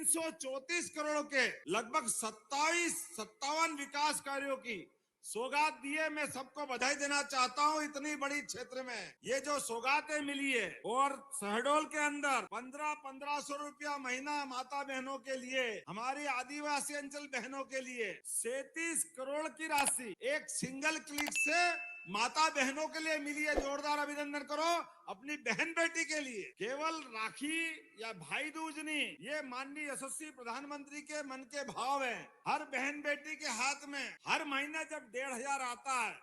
334 करोड़ के लगभग 57 विकास कार्यों की सौगात दिए। मैं सबको बधाई देना चाहता हूं। इतनी बड़ी क्षेत्र में ये जो सौगातें मिली है, और शहडोल के अंदर 1500 रुपया महीना माता बहनों के लिए, हमारी आदिवासी अंचल बहनों के लिए 37 करोड़ की राशि एक सिंगल क्लिक से माता बहनों के लिए मिली है। जोरदार अभिनंदन करो अपनी बहन बेटी के लिए। केवल राखी या भाई दूज नहीं, ये माननीय यशस्वी प्रधानमंत्री के मन के भाव है। हर बहन बेटी के हाथ में हर महीने जब 1500 आता है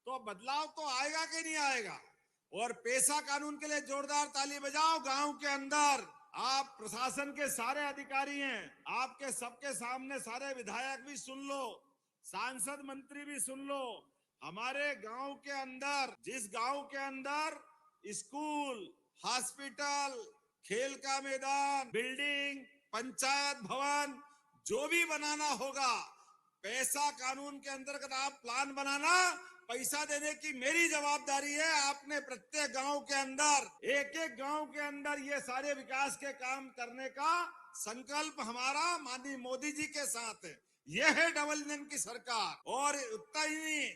तो बदलाव तो आएगा कि नहीं आएगा। और पेशा कानून के लिए जोरदार ताली बजाओ। गांव के अंदर आप प्रशासन के सारे अधिकारी हैं, आपके सबके सामने सारे विधायक भी सुन लो, सांसद मंत्री भी सुन लो। हमारे गांव के अंदर, जिस गांव के अंदर स्कूल, हॉस्पिटल, खेल का मैदान, बिल्डिंग, पंचायत भवन जो भी बनाना होगा, पैसा कानून के अंतर्गत आप प्लान बनाना, पैसा देने की मेरी जवाबदारी है। आपने प्रत्येक गांव के अंदर, एक एक गांव के अंदर ये सारे विकास के काम करने का संकल्प हमारा माननीय मोदी जी के साथ है। यह है डबल इंजन की सरकार। और उतना ही नहीं,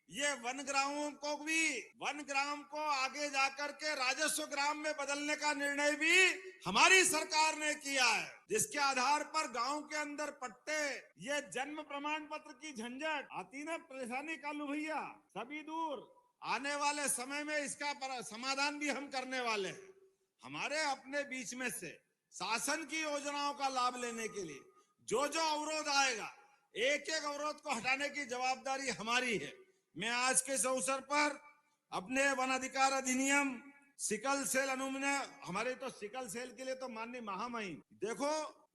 ये वन ग्राम को आगे जाकर के राजस्व ग्राम में बदलने का निर्णय भी हमारी सरकार ने किया है, जिसके आधार पर गांव के अंदर पट्टे, ये जन्म प्रमाण पत्र की झंझट आती ना, परेशानी कालू भैया सभी दूर। आने वाले समय में इसका समाधान भी हम करने वाले हैं। हमारे अपने बीच में से शासन की योजनाओं का लाभ लेने के लिए जो जो अवरोध आएगा, एक एक अवरोध को हटाने की जवाबदारी हमारी है। मैं आज के इस अवसर पर अपने वन अधिकार अधिनियम, सिकल सेल अनुमन्य, हमारे तो सिकल सेल के लिए तो माननीय महामहिम, देखो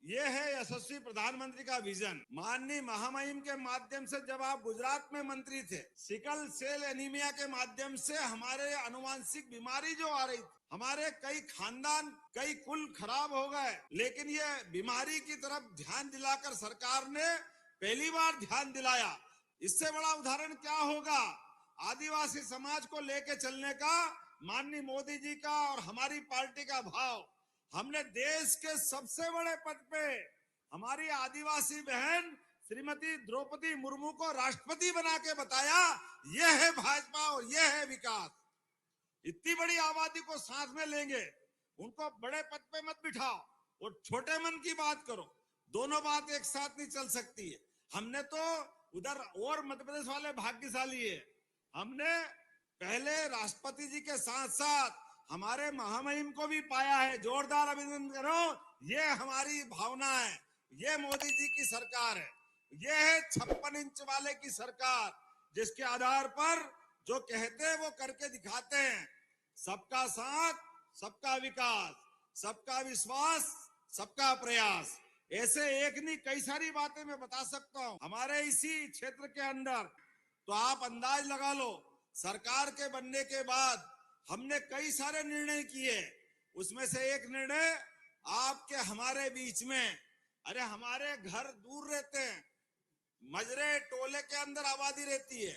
ये है यशस्वी प्रधानमंत्री का विजन। माननीय महामहिम के माध्यम से जब आप गुजरात में मंत्री थे, सिकल सेल एनीमिया के माध्यम से हमारे अनुवांशिक बीमारी जो आ रही थी, हमारे कई खानदान, कई कुल खराब हो गए, लेकिन ये बीमारी की तरफ ध्यान दिलाकर सरकार ने पहली बार ध्यान दिलाया। इससे बड़ा उदाहरण क्या होगा आदिवासी समाज को लेके चलने का माननीय मोदी जी का और हमारी पार्टी का भाव। हमने देश के सबसे बड़े पद पे हमारी आदिवासी बहन श्रीमती द्रौपदी मुर्मू को राष्ट्रपति बना के बताया, यह है भाजपा और यह है विकास। इतनी बड़ी आबादी को साथ में लेंगे, उनको बड़े पद पे मत बिठाओ और छोटे मन की बात करो। दोनों बात एक साथ नहीं चल सकती है। हमने तो उधर और मध्य प्रदेश वाले भाग्यशाली है, हमने पहले राष्ट्रपति जी के साथ साथ हमारे महामहिम को भी पाया है। जोरदार अभिनंदन करो। ये हमारी भावना है, ये मोदी जी की सरकार है, ये है 56 इंच वाले की सरकार, जिसके आधार पर जो कहते हैं वो करके दिखाते हैं। सबका साथ, सबका विकास, सबका विश्वास, सबका प्रयास। ऐसे एक नहीं कई सारी बातें मैं बता सकता हूं हमारे इसी क्षेत्र के अंदर। तो आप अंदाज लगा लो, सरकार के बनने के बाद हमने कई सारे निर्णय किए। उसमें से एक निर्णय आपके हमारे बीच में, अरे हमारे घर दूर रहते हैं, मजरे टोले के अंदर आबादी रहती है,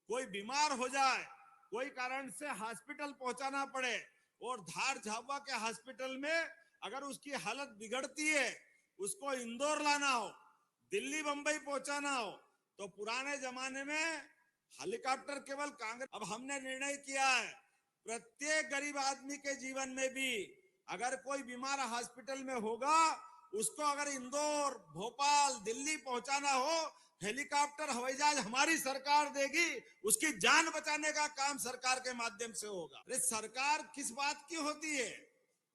कोई बीमार हो जाए, कोई कारण से हॉस्पिटल पहुंचाना पड़े, और धार झाबुआ के हॉस्पिटल में अगर उसकी हालत बिगड़ती है, उसको इंदौर लाना हो, दिल्ली बंबई पहुंचाना हो, तो पुराने जमाने में हेलीकॉप्टर केवल कांग्रेस। अब हमने निर्णय किया है प्रत्येक गरीब आदमी के जीवन में भी अगर कोई बीमार हॉस्पिटल में होगा, उसको अगर इंदौर, भोपाल, दिल्ली पहुंचाना हो, हेलीकॉप्टर, हवाई जहाज हमारी सरकार देगी, उसकी जान बचाने का काम सरकार के माध्यम से होगा। अरे सरकार किस बात की होती है?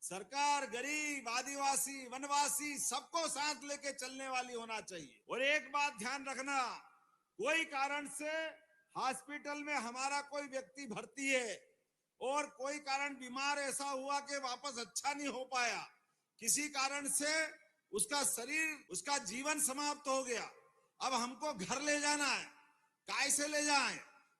सरकार गरीब, आदिवासी, वनवासी सबको साथ लेके चलने वाली होना चाहिए। और एक बात ध्यान रखना, कोई कारण से हॉस्पिटल में हमारा कोई व्यक्ति भर्ती है और कोई कारण बीमार ऐसा हुआ कि वापस अच्छा नहीं हो पाया, किसी कारण से उसका शरीर, उसका जीवन समाप्त हो गया, अब हमको घर ले जाना है, कैसे ले जाएं?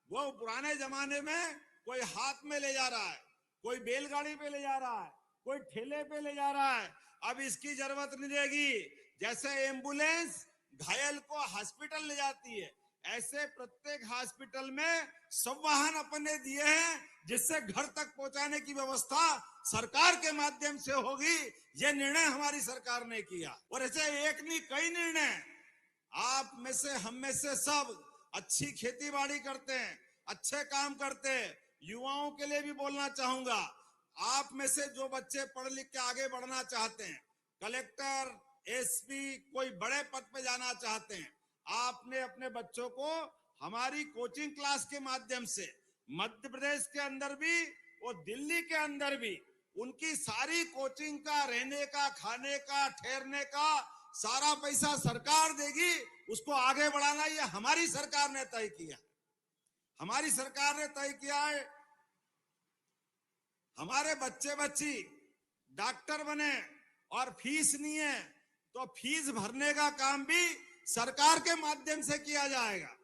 वो पुराने जमाने में कोई हाथ में ले जा रहा है, कोई बैलगाड़ी पे ले जा रहा है, कोई ठेले पे ले जा रहा है। अब इसकी जरूरत नहीं रहेगी। जैसे एम्बुलेंस घायल को हॉस्पिटल ले जाती है, ऐसे प्रत्येक हॉस्पिटल में संवाहन अपन ने दिए हैं, जिससे घर तक पहुंचाने की व्यवस्था सरकार के माध्यम से होगी। ये निर्णय हमारी सरकार ने किया। और ऐसे एक नहीं कई निर्णय, आप में से हम में से सब अच्छी खेती बाड़ी करते हैं, अच्छे काम करते हैं। युवाओं के लिए भी बोलना चाहूंगा, आप में से जो बच्चे पढ़ लिख के आगे बढ़ना चाहते हैं, कलेक्टर, एसपी, कोई बड़े पद पे जाना चाहते हैं, आपने अपने बच्चों को हमारी कोचिंग क्लास के माध्यम से मध्य प्रदेश के अंदर भी और दिल्ली के अंदर भी उनकी सारी कोचिंग का, रहने का, खाने का, ठहरने का सारा पैसा सरकार देगी। उसको आगे बढ़ाना ये हमारी सरकार ने तय किया। हमारी सरकार ने तय किया है हमारे बच्चे बच्ची डॉक्टर बने और फीस नहीं है तो फीस भरने का काम भी सरकार के माध्यम से किया जाएगा।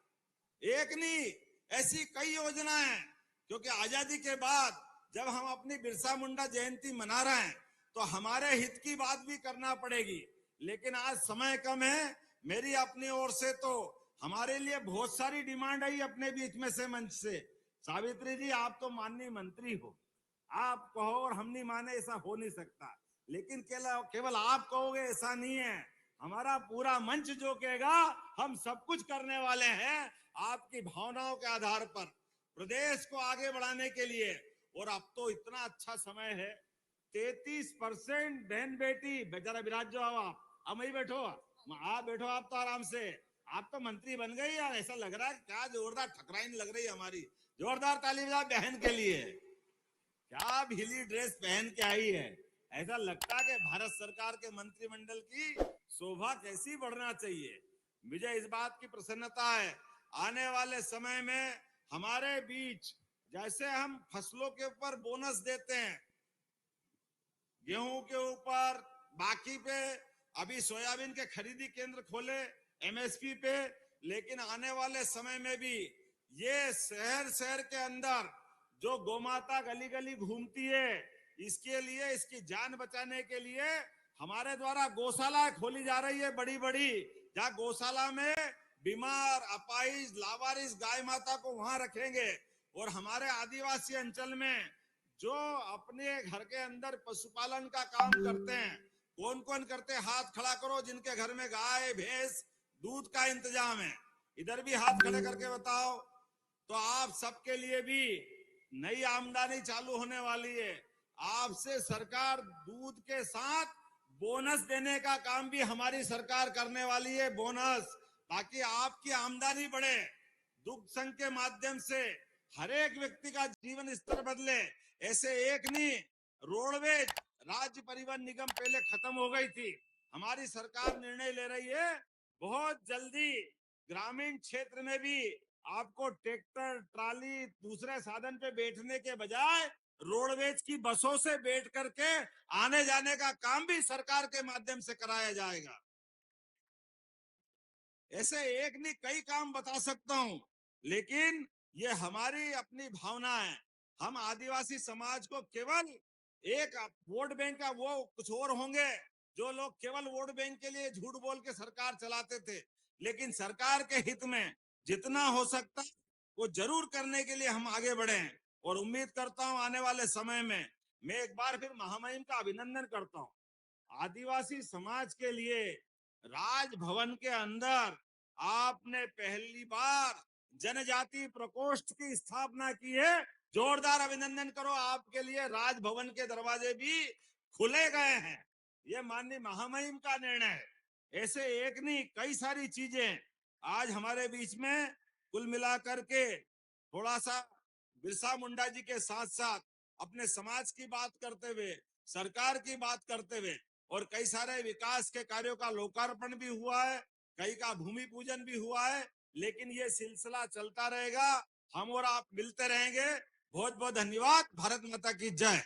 एक नहीं, ऐसी कई योजनाएं हैं, क्योंकि आजादी के बाद जब हम अपनी बिरसा मुंडा जयंती मना रहे हैं तो हमारे हित की बात भी करना पड़ेगी। लेकिन आज समय कम है। मेरी अपनी ओर से तो हमारे लिए बहुत सारी डिमांड आई अपने बीच में से मंच से। सावित्री जी, आप तो माननीय मंत्री हो, आप कहो और हम नहीं माने, ऐसा हो नहीं सकता। लेकिन केवल आप कहोगे ऐसा नहीं है, हमारा पूरा मंच जो कहेगा हम सब कुछ करने वाले हैं आपकी भावनाओं के आधार पर प्रदेश को आगे बढ़ाने के लिए। और अब तो इतना अच्छा समय है, 33% बहन बेटी। बेचारा विराज जो आओ, आप वही बैठो, आप बैठो, आप तो आराम से, आप तो मंत्री बन गई यार। ऐसा लग रहा है क्या जोरदार ठकराइन लग रही है हमारी। जोरदार ताली बजाओ बहन के लिए। क्या भीली ड्रेस पहन के आई है, ऐसा लगता है कि भारत सरकार के मंत्रिमंडल की शोभा कैसी बढ़ना चाहिए। मुझे इस बात की प्रसन्नता है, आने वाले समय में हमारे बीच जैसे हम फसलों के ऊपर बोनस देते हैं, गेहूं के ऊपर, बाकी पे, अभी सोयाबीन के खरीदी केंद्र खोले एमएसपी पे, लेकिन आने वाले समय में भी ये शहर शहर के अंदर जो गौमाता गली गली घूमती है, इसके लिए, इसकी जान बचाने के लिए हमारे द्वारा गौशाला खोली जा रही है बड़ी बड़ी, जहाँ गौशाला में बीमार, अपाहिज, लावारिस गाय माता को वहां रखेंगे। और हमारे आदिवासी अंचल में जो अपने घर के अंदर पशुपालन का काम करते हैं, कौन कौन करते हैं, हाथ खड़ा करो जिनके घर में गाय भैंस दूध का इंतजाम है, इधर भी हाथ खड़े करके बताओ। तो आप सबके लिए भी नई आमदनी चालू होने वाली है। आपसे सरकार दूध के साथ बोनस देने का काम भी हमारी सरकार करने वाली है, बोनस, ताकि आपकी आमदनी बढ़े। दुग्ध संघ के माध्यम से हर एक व्यक्ति का जीवन स्तर बदले। ऐसे एक नहीं, रोडवेज राज्य परिवहन निगम पहले खत्म हो गई थी, हमारी सरकार निर्णय ले रही है बहुत जल्दी ग्रामीण क्षेत्र में भी आपको ट्रैक्टर, ट्राली, दूसरे साधन पे बैठने के बजाय रोडवेज की बसों से बैठ करके आने जाने का काम भी सरकार के माध्यम से कराया जाएगा। ऐसे एक नहीं कई काम बता सकता हूं, लेकिन ये हमारी अपनी भावना है। हम आदिवासी समाज को केवल एक वोट बैंक का, वो कुछ और होंगे जो लोग केवल वोट बैंक के लिए झूठ बोल के सरकार चलाते थे, लेकिन सरकार के हित में जितना हो सकता वो जरूर करने के लिए हम आगे बढ़े। और उम्मीद करता हूं आने वाले समय में मैं एक बार फिर महामहिम का अभिनंदन करता हूं। आदिवासी समाज के लिए राजभवन के अंदर आपने पहली बार जनजाति प्रकोष्ठ की स्थापना की है। जोरदार अभिनंदन करो, आपके लिए राजभवन के दरवाजे भी खुले गए हैं। ये माननीय महामहिम का निर्णय है। ऐसे एक नहीं कई सारी चीजें आज हमारे बीच में कुल मिलाकर के थोड़ा सा बिरसा मुंडा जी के साथ साथ अपने समाज की बात करते हुए, सरकार की बात करते हुए, और कई सारे विकास के कार्यों का लोकार्पण भी हुआ है, कई का भूमि पूजन भी हुआ है। लेकिन ये सिलसिला चलता रहेगा, हम और आप मिलते रहेंगे। बहुत बहुत धन्यवाद। भारत माता की जय।